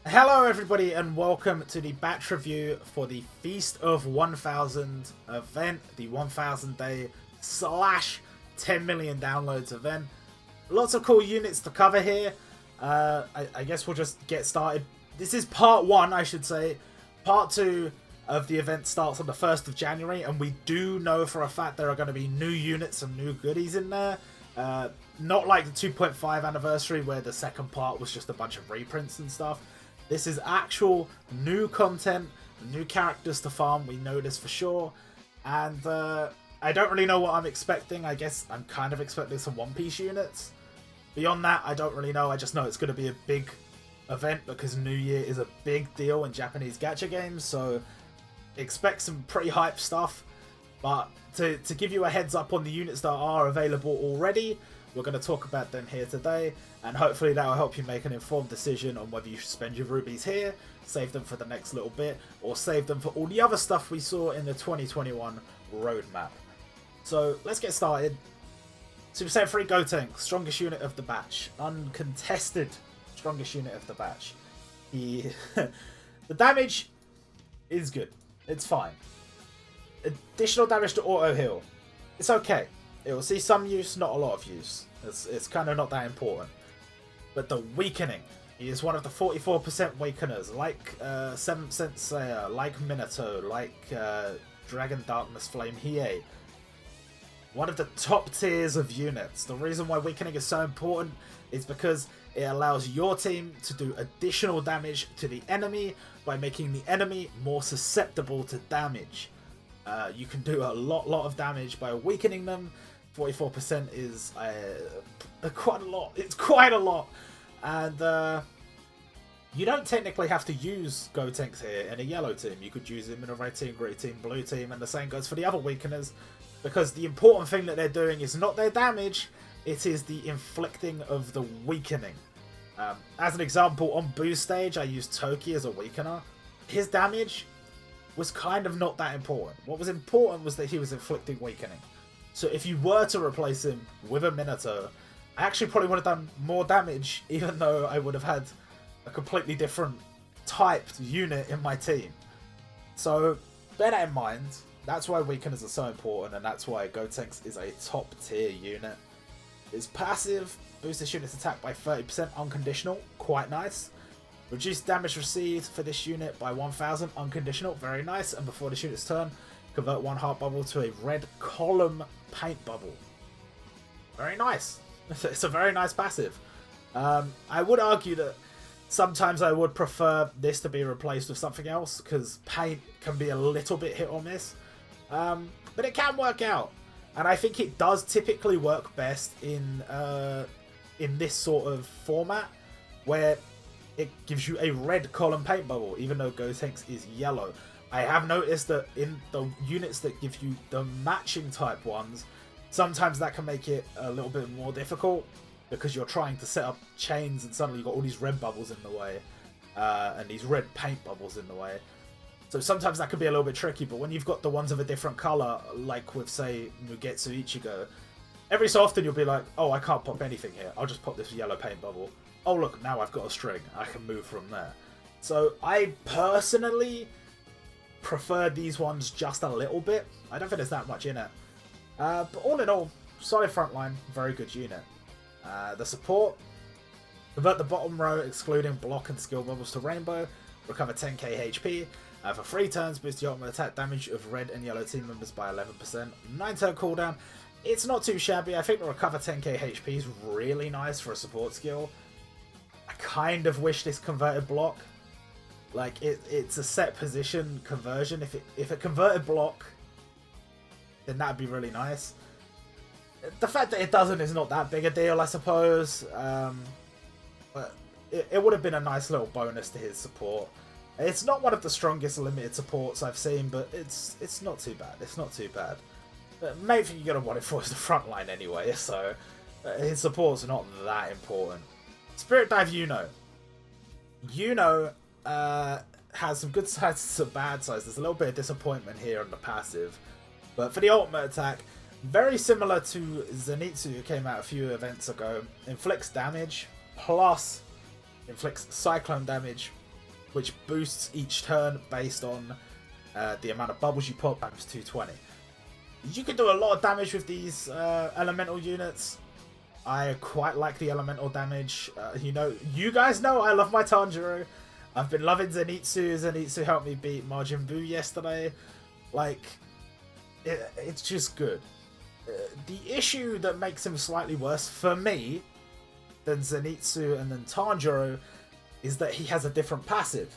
Hello everybody and welcome to the batch review for the Feast of 1000 event, the 1000 day / 10 million downloads event. Lots of cool units to cover here. I guess we'll just get started. This is part 1, I should say. Part 2 of the event starts on the 1st of January, and we do know for a fact there are going to be new units and new goodies in there. Not like the 2.5 anniversary where the second part was just a bunch of reprints and stuff. This is actual new content, new characters to farm, we know this for sure. And I don't really know what I'm expecting. I guess I'm kind of expecting some One Piece units. Beyond that, I don't really know. I just know it's going to be a big event because New Year is a big deal in Japanese gacha games. So expect some pretty hype stuff. But to give you a heads up on the units that are available already, we're going to talk about them here today, and hopefully that will help you make an informed decision on whether you should spend your rubies here, save them for the next little bit, or save them for all the other stuff we saw in the 2021 roadmap. So let's get started. Super Saiyan 3 Gotenks, strongest unit of the batch. Uncontested strongest unit of the batch. The damage is good. It's fine. Additional damage to auto heal. It's okay. It will see some use, not a lot of use. It's kind of not that important. But the weakening. He is one of the 44% weakeners, like 7th Sense Slayer, like Minato, like Dragon Darkness Flame Hiei. One of the top tiers of units. The reason why weakening is so important is because it allows your team to do additional damage to the enemy by making the enemy more susceptible to damage. You can do a lot of damage by weakening them. 44% is quite a lot. It's quite a lot. And you don't technically have to use Gotenks here in a yellow team. You could use him in a red team, green team, blue team, and the same goes for the other weakeners. Because the important thing that they're doing is not their damage, it is the inflicting of the weakening. As an example, on Boo's stage, I used Toki as a weakener. His damage was kind of not that important. What was important was that he was inflicting weakening. So if you were to replace him with a Minato, I actually probably would have done more damage, even though I would have had a completely different typed unit in my team. So bear that in mind. That's why weakeners are so important, and that's why Gotenks is a top tier unit. His passive boosts this unit's attack by 30% unconditional, quite nice. Reduce damage received for this unit by 1000 unconditional, very nice. And before this unit's turn, convert one heart bubble to a red column paint bubble. Very nice. It's a very nice passive. I would argue that sometimes I would prefer this to be replaced with something else, because paint can be a little bit hit or miss. But it can work out. And I think it does typically work best in this sort of format, where it gives you a red column paint bubble, even though Gotenks is yellow. I have noticed that in the units that give you the matching type ones, sometimes that can make it a little bit more difficult, because you're trying to set up chains and suddenly you've got all these red bubbles in the way, and these red paint bubbles in the way. So sometimes that can be a little bit tricky, but when you've got the ones of a different colour, like with, say, Mugetsu Ichigo, every so often you'll be like, oh, I can't pop anything here, I'll just pop this yellow paint bubble. Oh look, now I've got a string, I can move from there. So I personally prefer these ones just a little bit. I don't think there's that much in it. But all in all, solid frontline, very good unit. The support, convert the bottom row excluding block and skill bubbles to rainbow, recover 10k HP. For 3 turns, boost the ultimate attack damage of red and yellow team members by 11%. 9 turn cooldown. It's not too shabby. I think the recover 10k HP is really nice for a support skill. I kind of wish this converted block. Like, it's a set position conversion. If it converted block, then that'd be really nice. The fact that it doesn't is not that big a deal, I suppose. But it would have been a nice little bonus to his support. It's not one of the strongest limited supports I've seen, but it's not too bad. It's not too bad. But main thing you're going to want it for is the front line anyway, so his support's not that important. Spirit Dive Yuno. Yuno has some good sides and some bad sides. There's a little bit of disappointment here on the passive. But for the ultimate attack, very similar to Zenitsu, who came out a few events ago. Inflicts damage, plus inflicts cyclone damage, which boosts each turn based on the amount of bubbles you pop times 220. You can do a lot of damage with these elemental units. I quite like the elemental damage. You guys know I love my Tanjiro. I've been loving Zenitsu. Zenitsu helped me beat Majin Buu yesterday. Like, it's just good. The issue that makes him slightly worse for me than Zenitsu and then Tanjiro is that he has a different passive.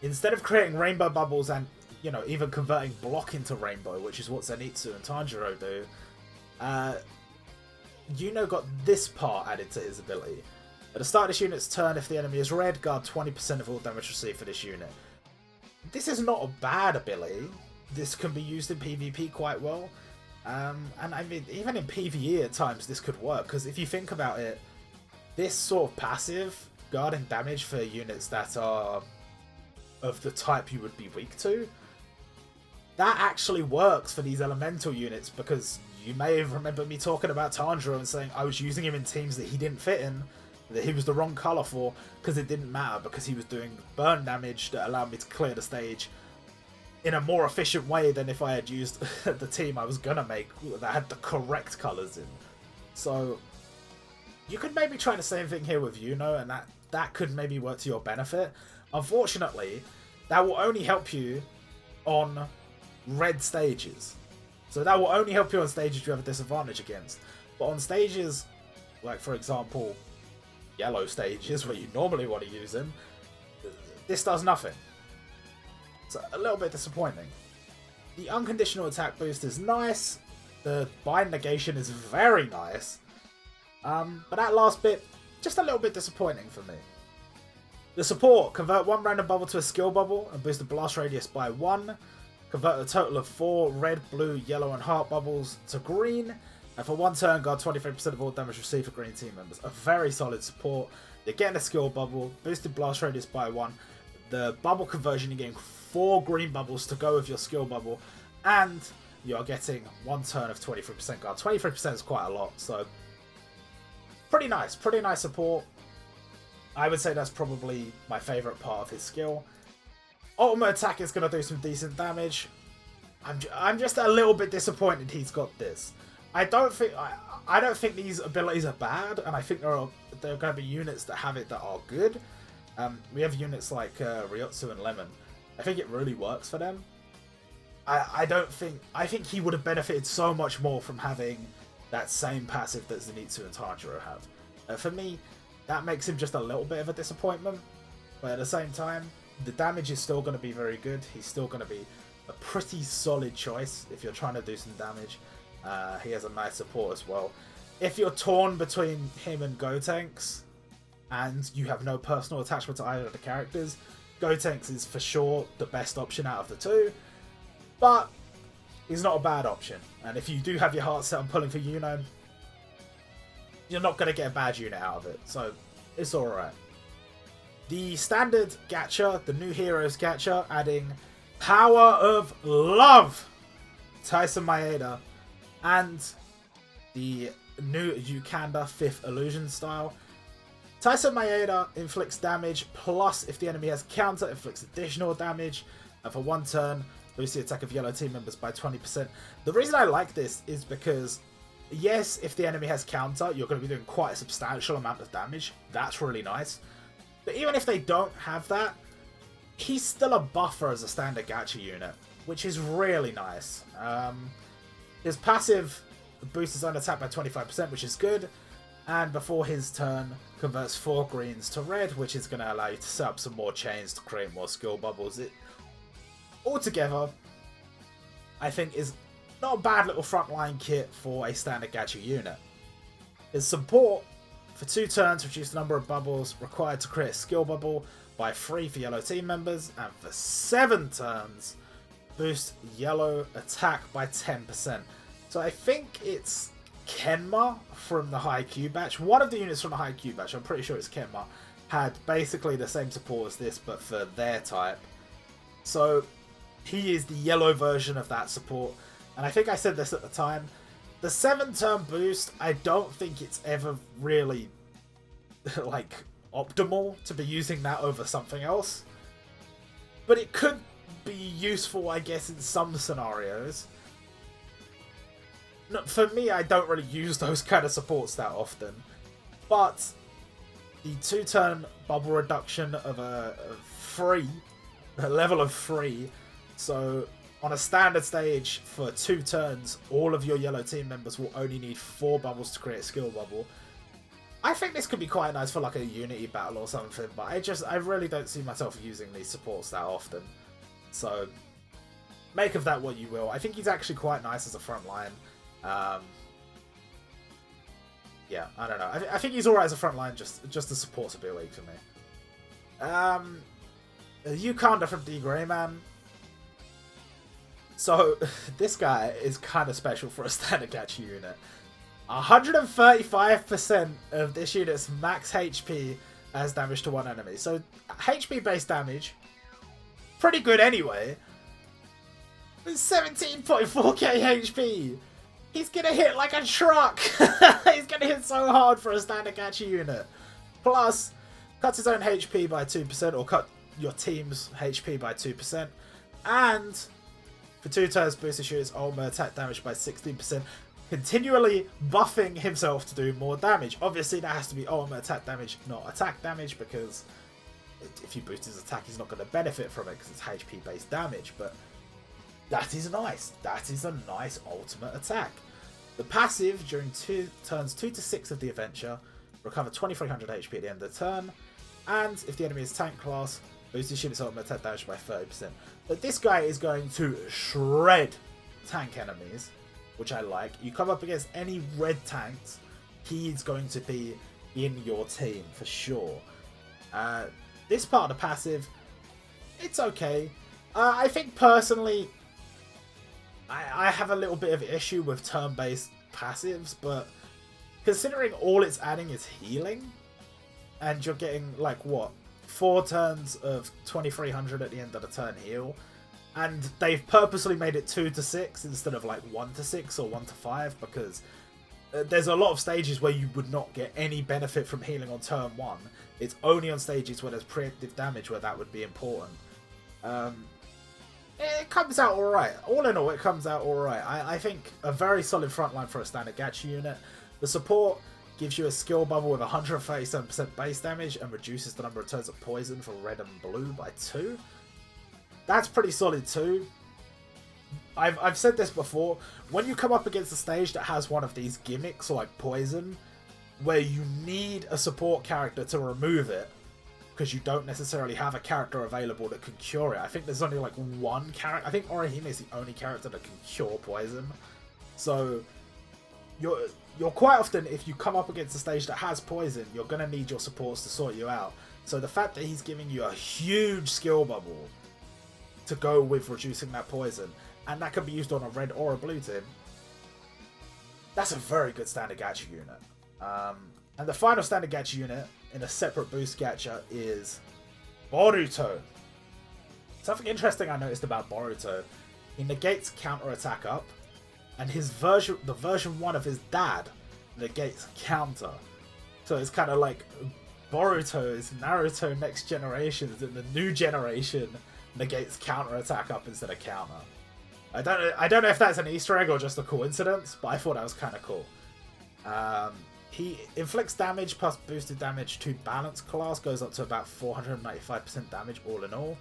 Instead of creating rainbow bubbles and, even converting block into rainbow, which is what Zenitsu and Tanjiro do, Yuno got this part added to his ability. At the start of this unit's turn, if the enemy is red, guard 20% of all damage received for this unit. This is not a bad ability. This can be used in PvP quite well. And I mean, even in PvE at times this could work, because if you think about it, this sort of passive, guarding damage for units that are of the type you would be weak to, that actually works for these elemental units, because you may have remembered me talking about Tanjiro and saying I was using him in teams that he didn't fit in, that he was the wrong colour for, because it didn't matter, because he was doing burn damage that allowed me to clear the stage in a more efficient way than if I had used the team I was gonna make that had the correct colours in. So you could maybe try the same thing here with Yuno, and that could maybe work to your benefit. Unfortunately, that will only help you on red stages. So that will only help you on stages you have a disadvantage against. But on stages, like for example, yellow stages where you normally want to use him, this does nothing. It's a little bit disappointing. The unconditional attack boost is nice. The bind negation is very nice. But that last bit, just a little bit disappointing for me. The support, convert one random bubble to a skill bubble and boost the blast radius by 1. Convert a total of 4 red, blue, yellow and heart bubbles to green. And for one turn, guard 23% of all damage received for green team members. A very solid support. You're getting a skill bubble, boosted blast radius by 1. The bubble conversion, you're getting 4 green bubbles to go with your skill bubble. And you're getting one turn of 23% guard. 23% is quite a lot, so pretty nice support. I would say that's probably my favourite part of his skill. Ultimate attack is going to do some decent damage. I'm just a little bit disappointed he's got this. I don't think these abilities are bad, and I think there are going to be units that have it that are good. We have units like Ryotsu and Lemon. I think it really works for them. I think he would have benefited so much more from having that same passive that Zenitsu and Tanjiro have. For me, that makes him just a little bit of a disappointment, but at the same time, the damage is still going to be very good. He's still going to be a pretty solid choice if you're trying to do some damage. He has a nice support as well. If you're torn between him and Gotenks, and you have no personal attachment to either of the characters, Gotenks is for sure the best option out of the two, but he's not a bad option. And if you do have your heart set on pulling for Yuno, you're not going to get a bad unit out of it, so it's alright. The standard gacha, the new heroes gacha, adding Power of Love, Tyson Maeda, and the new Yukanda 5th Illusion style. Tyson Maeda inflicts damage, plus if the enemy has counter, inflicts additional damage, and for one turn, boosts the attack of yellow team members by 20%. The reason I like this is because, yes, if the enemy has counter, you're going to be doing quite a substantial amount of damage. That's really nice. But even if they don't have that, he's still a buffer as a standard gacha unit, which is really nice. His passive boosts his own attack by 25%, which is good. And before his turn, converts 4 greens to red, which is going to allow you to set up some more chains to create more skill bubbles. Altogether, I think is not a bad little frontline kit for a standard gacha unit. His support, for 2 turns, reduce the number of bubbles required to create a skill bubble by 3 for yellow team members, and for 7 turns, boost yellow attack by 10%. So I think it's Kenma from the High Q batch. One of the units from the High Q batch, I'm pretty sure it's Kenma, had basically the same support as this, but for their type. So he is the yellow version of that support. And I think I said this at the time. The 7-turn boost, I don't think it's ever really like optimal to be using that over something else. But it could be useful, I guess, in some scenarios. No, for me, I don't really use those kind of supports that often. But the 2-turn bubble reduction of a level of 3. So on a standard stage for 2 turns, all of your yellow team members will only need 4 bubbles to create a skill bubble. I think this could be quite nice for like a unity battle or something, but I really don't see myself using these supports that often. So make of that what you will. I think he's actually quite nice as a front line. Yeah, I don't know. I think he's alright as a front line, just the supports a bit weak for me. Ukanda from D Greyman. So this guy is kind of special for a standard gacha unit. 135% of this unit's max HP as damage to one enemy. So HP based damage, pretty good anyway. 17.4k HP. He's gonna hit like a truck. He's gonna hit so hard for a standard gacha unit. Plus, cuts his own HP by 2%, or cut your team's HP by 2%. And for 2 turns, boosts his unit's ultimate attack damage by 16%, continually buffing himself to do more damage. Obviously, that has to be ultimate attack damage, not attack damage, because if you boost his attack, he's not going to benefit from it because it's HP-based damage. But that is nice. That is a nice ultimate attack. The passive, during turns 2 to 6 of the adventure, recover 2300 HP at the end of the turn. And if the enemy is tank class, boost his unit's ultimate attack damage by 30%. But this guy is going to shred tank enemies, which I like. You come up against any red tanks, he's going to be in your team for sure. This part of the passive, it's okay. I think personally, I have a little bit of issue with turn-based passives, but considering all it's adding is healing, and you're getting, like, what, 4 turns of 2300 at the end of the turn heal, and they've purposely made it 2 to 6 instead of, like, 1 to 6 or 1 to 5, because there's a lot of stages where you would not get any benefit from healing on turn 1. It's only on stages where there's preemptive damage where that would be important. It comes out alright. All in all, it comes out alright. I think a very solid frontline for a standard gacha unit. The support gives you a skill bubble with 137% base damage and reduces the number of turns of poison for red and blue by 2. That's pretty solid too. I've said this before. When you come up against a stage that has one of these gimmicks like poison, where you need a support character to remove it, because you don't necessarily have a character available that can cure it. I think there's only like one character. I think Orihime is the only character that can cure poison. So you're quite often, if you come up against a stage that has poison, you're going to need your supports to sort you out. So the fact that he's giving you a huge skill bubble to go with reducing that poison, and that can be used on a red or a blue team, that's a very good standard gacha unit. And the final standard gacha unit in a separate boost gacha is Boruto. Something interesting I noticed about Boruto, he negates counter attack up, and his version, the version 1 of his dad, negates counter. So it's kind of like Boruto is Naruto next generations, and the new generation negates counter attack up instead of counter. I don't know if that's an Easter egg or just a coincidence, but I thought that was kind of cool. He inflicts damage plus boosted damage to balance class, goes up to about 495% damage all in all.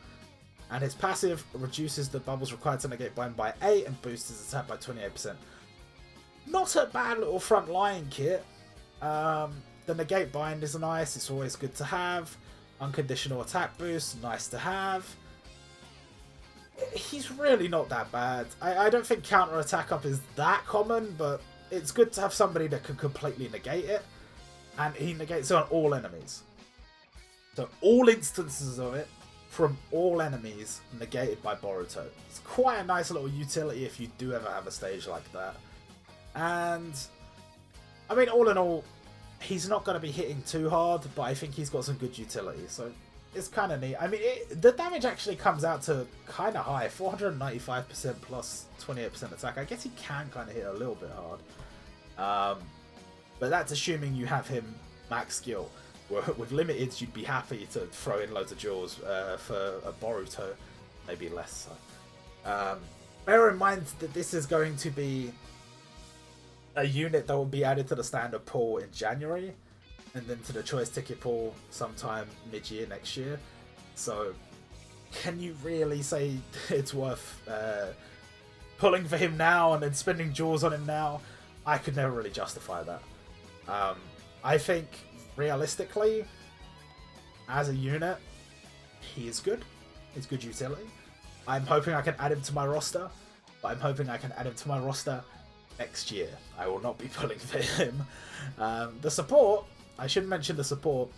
And his passive reduces the bubbles required to negate bind by 8 and boosts his attack by 28%. Not a bad little front line kit. The negate bind is nice, it's always good to have. Unconditional attack boost, nice to have. He's really not that bad. I don't think counter attack up is that common, but it's good to have somebody that can completely negate it, and he negates it on all enemies. So all instances of it from all enemies negated by Boruto. It's quite a nice little utility if you do ever have a stage like that. And I mean, all in all, he's not going to be hitting too hard, but I think he's got some good utility. So it's kind of neat. I mean, the damage actually comes out to kind of high, 495% plus 28% attack. I guess he can kind of hit a little bit hard. But that's assuming you have him max skill. with limiteds, you'd be happy to throw in loads of jaws for a Boruto, maybe less so. Bear in mind that this is going to be a unit that will be added to the standard pool in January, and then to the choice ticket pool sometime mid-year next year. So, can you really say it's worth pulling for him now and then spending jaws on him now? I could never really justify that. I think, realistically, as a unit, he is good. He's good utility. I'm hoping I can add him to my roster, but I'm hoping I can add him to my roster next year. I will not be pulling for him. The support, I should mention the support.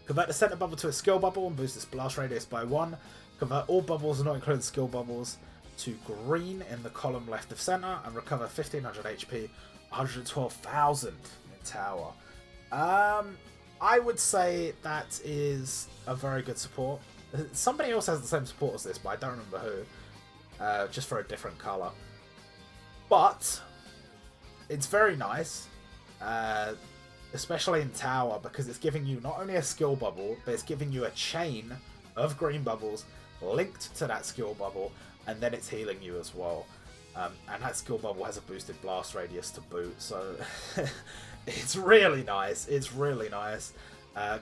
Convert the center bubble to a skill bubble and boost its blast radius by 1. Convert all bubbles, not including skill bubbles, to green in the column left of center, and recover 1500 HP, 112,000 in tower. I would say that is a very good support. Somebody else has the same support as this, but I don't remember who. Just for a different color. But it's very nice, especially in tower, because it's giving you not only a skill bubble, but it's giving you a chain of green bubbles linked to that skill bubble, and then it's healing you as well. And that skill bubble has a boosted blast radius to boot, so it's really nice. It's really nice.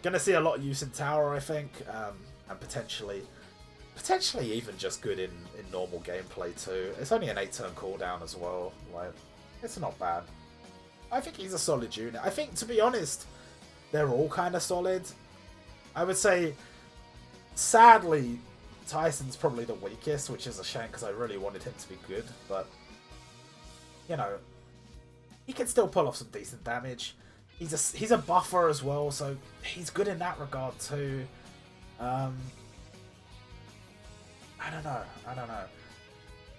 Gonna see a lot of use in tower, I think, and potentially even just good in normal gameplay too. It's only an 8-turn cooldown as well. Like, it's not bad. I think he's a solid unit. I think, to be honest, they're all kind of solid. I would say, sadly, Tyson's probably the weakest, which is a shame because I really wanted him to be good. But, you know, he can still pull off some decent damage. He's a buffer as well, so he's good in that regard too. I don't know.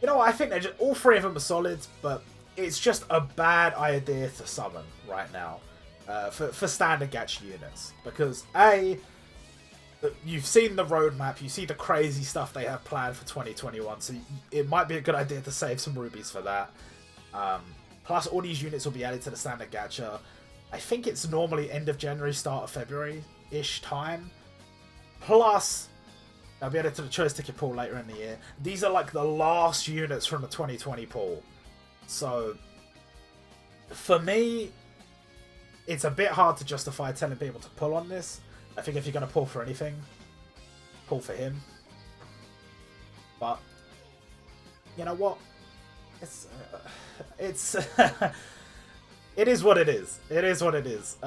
You know what? I think all three of them are solid, but it's just a bad idea to summon right now for standard gacha units. Because, A, you've seen the roadmap, you see the crazy stuff they have planned for 2021, so it might be a good idea to save some rubies for that. Plus, all these units will be added to the standard gacha. I think it's normally end of January, start of February-ish time. Plus, they'll be added to the choice ticket pool later in the year. These are like the last units from the 2020 pool. So, for me, it's a bit hard to justify telling people to pull on this. I think if you're going to pull for anything, pull for him. But, you know what? It is what it is. It is what it is.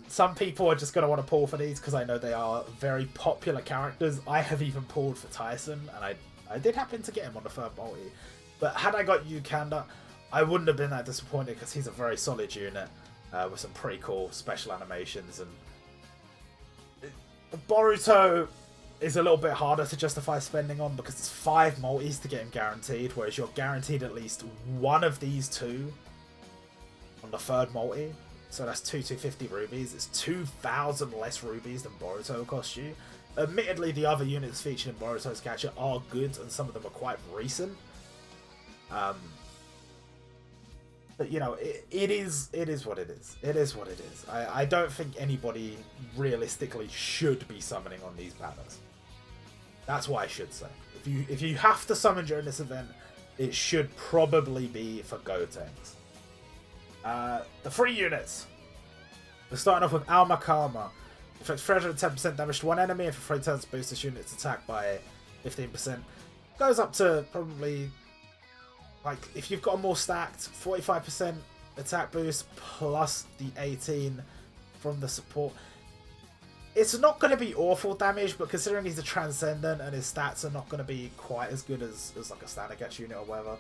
Some people are just going to want to pull for these because I know they are very popular characters. I have even pulled for Tyson, and I did happen to get him on the third multi. But had I got Yukanda, I wouldn't have been that disappointed because he's a very solid unit with some pretty cool special animations. And Boruto is a little bit harder to justify spending on because it's 5 multis to get him guaranteed, whereas you're guaranteed at least one of these 2 on the third multi. So that's 250 rubies. It's 2,000 less rubies than Boruto will cost you. Admittedly, the other units featured in Boruto's gacha are good, and some of them are quite recent. But, you know, it is what it is. It is what it is. I don't think anybody realistically should be summoning on these banners. That's what I should say. If you have to summon during this event, it should probably be for Gotenks. The 3 units. We're starting off with Alma Karma. Inflicts 310% damage to one enemy. If for 3 turns, boosts this unit's attack by 15%. Goes up to probably, like, if you've got a more stacked, 45% attack boost plus the 18 from the support. It's not going to be awful damage, but considering he's a Transcendent and his stats are not going to be quite as good as like a standard Gacha unit or whatever.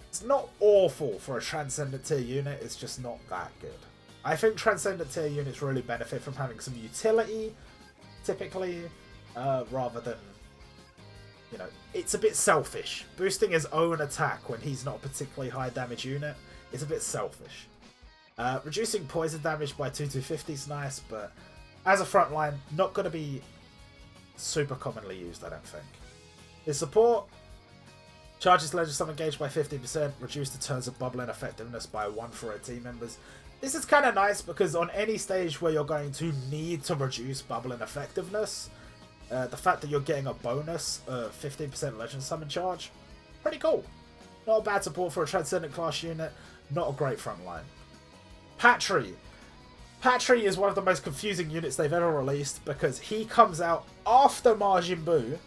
It's not awful for a Transcendent tier unit, it's just not that good. I think Transcendent tier units really benefit from having some utility, typically, rather than, you know, it's a bit selfish. Boosting his own attack when he's not a particularly high damage unit is a bit selfish. Reducing poison damage by 250 is nice, but as a frontline, not going to be super commonly used, I don't think. His support charges Legend Summon Gauge by 15%, reduce the turns of bubbling effectiveness by 1 for her team members. This is kind of nice because on any stage where you're going to need to reduce bubbling effectiveness, the fact that you're getting a bonus of 15% legend summon charge, pretty cool. Not a bad support for a Transcendent class unit, not a great front line. Patry. Patry is one of the most confusing units they've ever released because he comes out after Majin Buu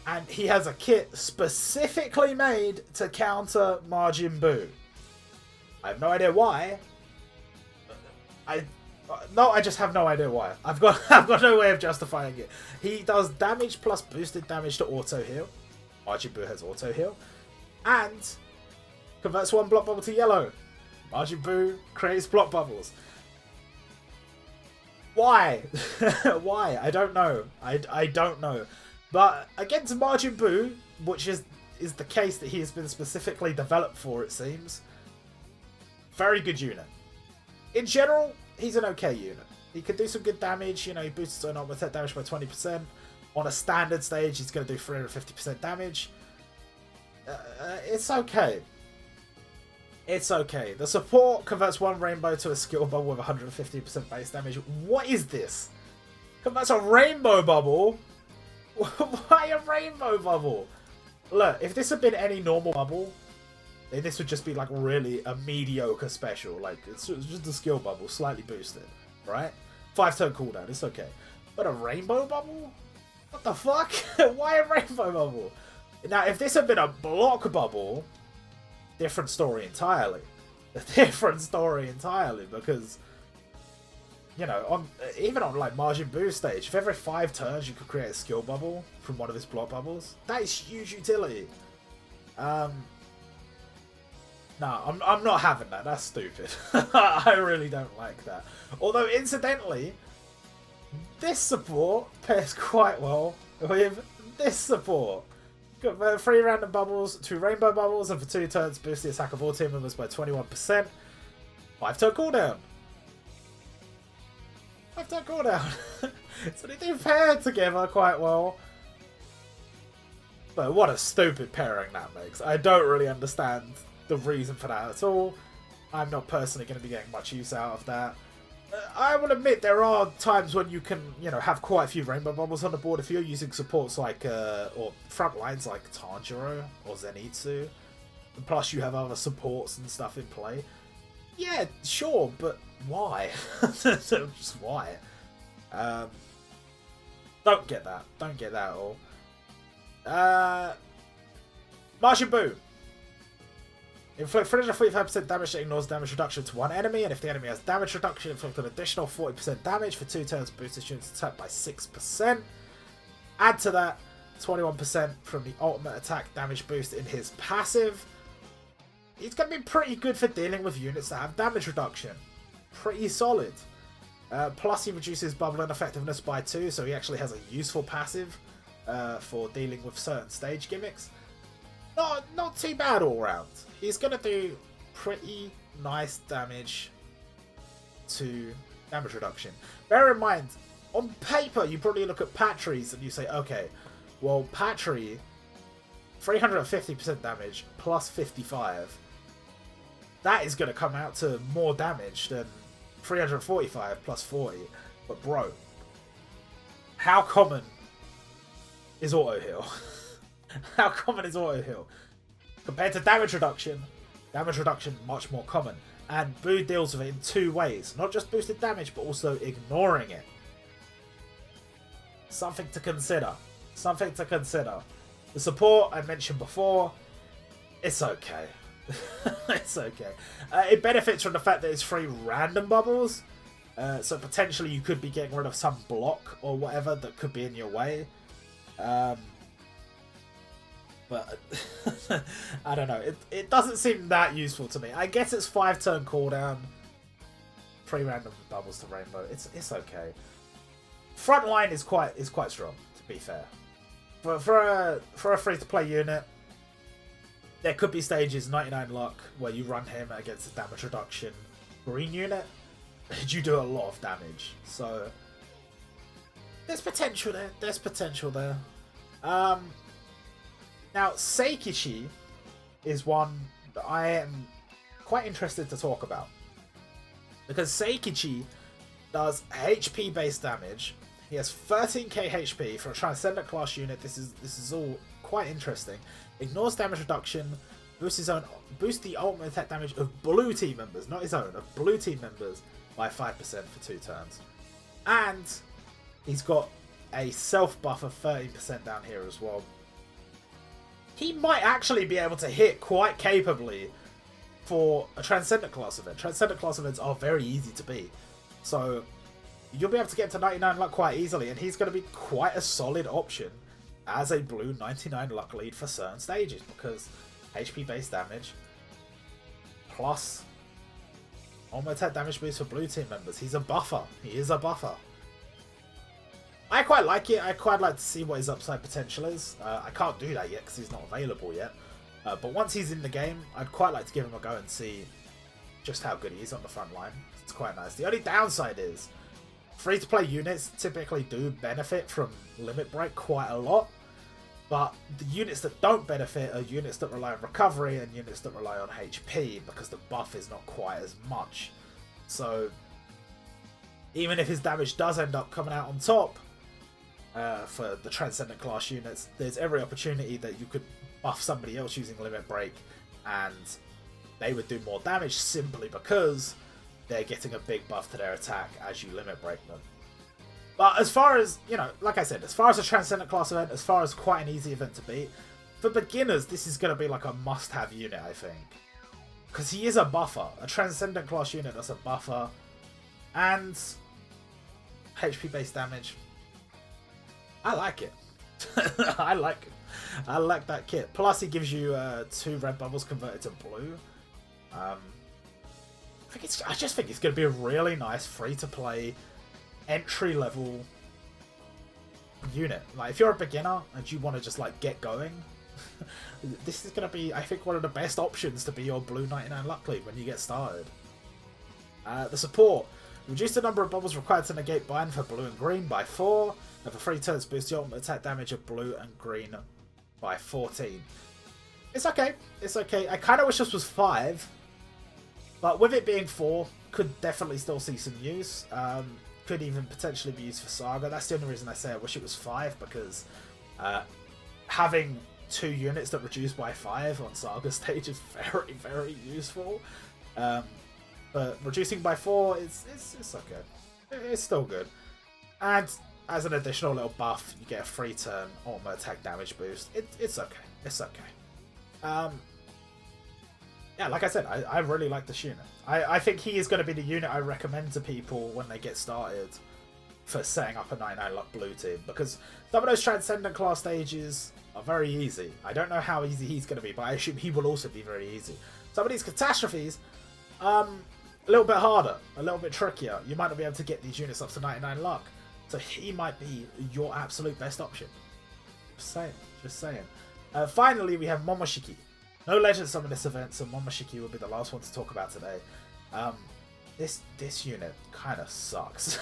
and he has a kit specifically made to counter Majin Buu. I have no idea why. I just have no idea why. I've got no way of justifying it. He does damage plus boosted damage to auto heal. Majin Buu has auto heal. And converts one block bubble to yellow. Majin Buu creates block bubbles. Why? Why? I don't know. I don't know. But against Majin Buu, which is the case that he has been specifically developed for, it seems. Very good unit. In general, he's an okay unit. He can do some good damage. You know, he boosts his own armor attack damage by 20%. On a standard stage, he's going to do 350% damage. It's okay. It's okay. The support converts one rainbow to a skill bubble with 150% base damage. What is this? Converts a rainbow bubble? Why a rainbow bubble? Look, if this had been any normal bubble, then this would just be like really a mediocre special. Like, it's just a skill bubble, slightly boosted, right? 5-turn cooldown, it's okay. But a rainbow bubble? What the fuck? Why a rainbow bubble? Now, if this had been a block bubble, different story entirely. A different story entirely, because, you know, even on like Majin Buu stage, if every 5 turns you could create a skill bubble from one of his block bubbles, that is huge utility. No, I'm not having that. That's stupid. I really don't like that. Although, incidentally, this support pairs quite well with this support. Got 3 random bubbles, 2 rainbow bubbles, and for 2 turns boost the attack of all team members by 21%. 5-turn cooldown. 5-turn cooldown. So they do pair together quite well. But what a stupid pairing that makes. I don't really understand the reason for that at all. I'm not personally going to be getting much use out of that. I will admit there are times when you can, you know, have quite a few rainbow bubbles on the board if you're using supports like, or front lines like Tanjiro or Zenitsu. And plus you have other supports and stuff in play. Yeah, sure, but why? Just why? Don't get that. Don't get that at all. Majin Buu. Inflict 345% damage that ignores damage reduction to one enemy, and if the enemy has damage reduction, inflict an additional 40% damage for 2 turns, boost the unit's attack by 6%. Add to that 21% from the ultimate attack damage boost in his passive. He's going to be pretty good for dealing with units that have damage reduction. Pretty solid. Plus he reduces bubbling effectiveness by 2, so he actually has a useful passive for dealing with certain stage gimmicks. Not too bad all round. He's going to do pretty nice damage to damage reduction. Bear in mind, on paper, you probably look at Patry's and you say, okay, well, Patry, 350% damage plus 55. That is going to come out to more damage than 345 plus 40. But bro, how common is auto heal? How common is auto heal? Compared to damage reduction much more common. And Buu deals with it in 2 ways. Not just boosted damage, but also ignoring it. Something to consider. Something to consider. The support I mentioned before, it's okay. It's okay. It benefits from the fact that it's 3 random bubbles. So potentially you could be getting rid of some block or whatever that could be in your way. But I don't know. It doesn't seem that useful to me. I guess it's 5-turn cooldown, 3 random bubbles to rainbow. It's okay. Front line is quite strong, to be fair. For a free-to-play unit, there could be stages 99 luck where you run him against a damage reduction green unit, and you do a lot of damage. So there's potential there. There's potential there. Now, Seikichi is one that I am quite interested to talk about. Because Seikichi does HP based damage. He has 13k HP for a Transcendent class unit. This is all quite interesting. Ignores damage reduction, boosts the ultimate attack damage of blue team members, not his own, of blue team members by 5% for 2 turns. And he's got a self buff of 13% down here as well. He might actually be able to hit quite capably for a Transcendent class event. Transcendent class events are very easy to beat. So you'll be able to get to 99 luck quite easily, and he's going to be quite a solid option as a blue 99 luck lead for certain stages, because HP based damage plus ultimate attack damage boost for blue team members. He's a buffer. He is a buffer. I quite like it. I quite like to see what his upside potential is. I can't do that yet because he's not available yet. But once he's in the game, I'd quite like to give him a go and see just how good he is on the front line. It's quite nice. The only downside is free-to-play units typically do benefit from limit break quite a lot. But the units that don't benefit are units that rely on recovery and units that rely on HP, because the buff is not quite as much. So even if his damage does end up coming out on top for the Transcendent class units, there's every opportunity that you could buff somebody else using limit break and they would do more damage simply because they're getting a big buff to their attack as you limit break them. But as far as, you know, like I said, as far as a Transcendent class event, as far as quite an easy event to beat, for beginners, this is going to be like a must-have unit, I think. Because he is a buffer. A Transcendent class unit that's a buffer. And HP-based damage. I like it. I like that kit. Plus, he gives you 2 red bubbles converted to blue. I just think it's going to be a really nice free-to-play entry-level unit. Like, if you're a beginner and you want to just like get going, this is going to be, I think, one of the best options to be your blue 99 luck lead when you get started. The support: reduce the number of bubbles required to negate bind for blue and green by 4, and for 3 turns boost the ultimate attack damage of blue and green by 14. It's okay. It's okay. I kind of wish this was 5, but with it being 4, could definitely still see some use. Could even potentially be used for Saga. That's the only reason I say I wish it was 5, because having 2 units that reduce by 5 on Saga stage is very, very useful. But reducing by 4 it's okay. It's still good. And as an additional little buff, you get a 3 turn ultimate attack damage boost. It's okay. It's okay. Yeah, like I said, I really like this unit. I think he is going to be the unit I recommend to people when they get started for setting up a 99 luck blue team, because some of those Transcendent class stages are very easy. I don't know how easy he's going to be, but I assume he will also be very easy. Some of these catastrophes, a little bit harder, a little bit trickier. You might not be able to get these units up to 99 luck, so he might be your absolute best option. Just saying, just saying. Finally, we have Momoshiki. No legends summon this event, so Momoshiki will be the last one to talk about today. This unit kind of sucks.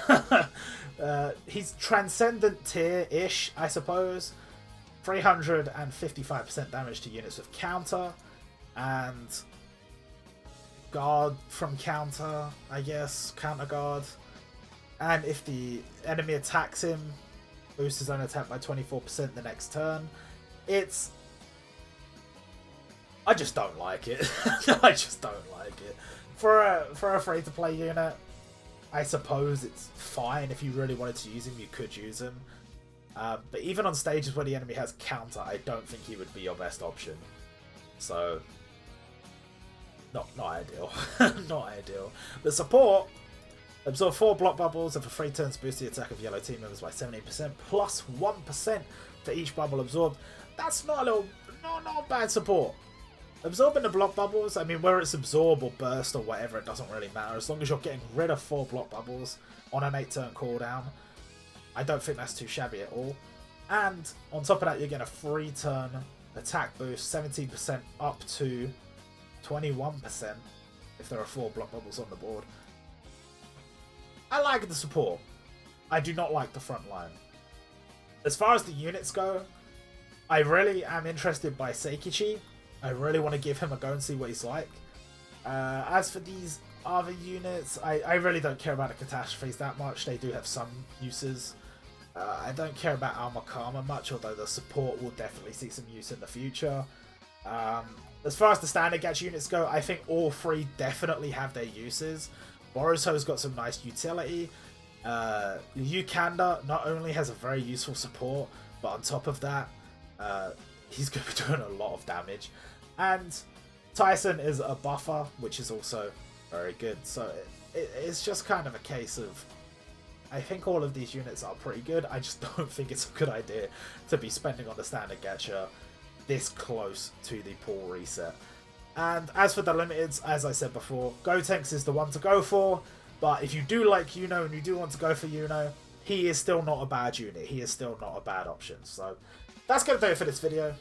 He's Transcendent tier-ish, I suppose. 355% damage to units with counter, and guard from counter, I guess, counter guard. And if the enemy attacks him, boosts his own attack by 24% the next turn. I just don't like it. I just don't like it. For a free-to-play unit, I suppose it's fine. If you really wanted to use him, you could use him. But even on stages where the enemy has counter, I don't think he would be your best option. So, not ideal. Not ideal. The support: absorb 4 block bubbles, and for 3 turns boost the attack of yellow team members by 17%, plus 1% for each bubble absorbed. That's not bad support. Absorbing the block bubbles, I mean, whether it's absorb or burst or whatever, it doesn't really matter. As long as you're getting rid of 4 block bubbles on an 8-turn cooldown, I don't think that's too shabby at all. And on top of that, you're getting a 3-turn attack boost, 17% up to 21% if there are 4 block bubbles on the board. I like the support. I do not like the front line. As far as the units go, I really am interested by Seikichi. I really want to give him a go and see what he's like. As for these other units, I really don't care about the catastrophes that much. They do have some uses. I don't care about Armor Karma much, although the support will definitely see some use in the future. As far as the standard Gacha units go, I think all three definitely have their uses. Boruto's got some nice utility. Yukanda not only has a very useful support, but on top of that, he's going to be doing a lot of damage. And Tyson is a buffer, which is also very good. So it's just kind of a case of, I think all of these units are pretty good. I just don't think it's a good idea to be spending on the standard Gacha this close to the pool reset. And as for the limiteds, as I said before, Gotenks is the one to go for. But if you do like Yuno and you do want to go for Yuno, he is still not a bad unit. He is still not a bad option. So that's going to do it for this video.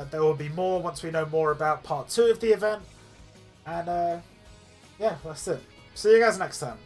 There will be more once we know more about part 2 of the event. And yeah, that's it. See you guys next time.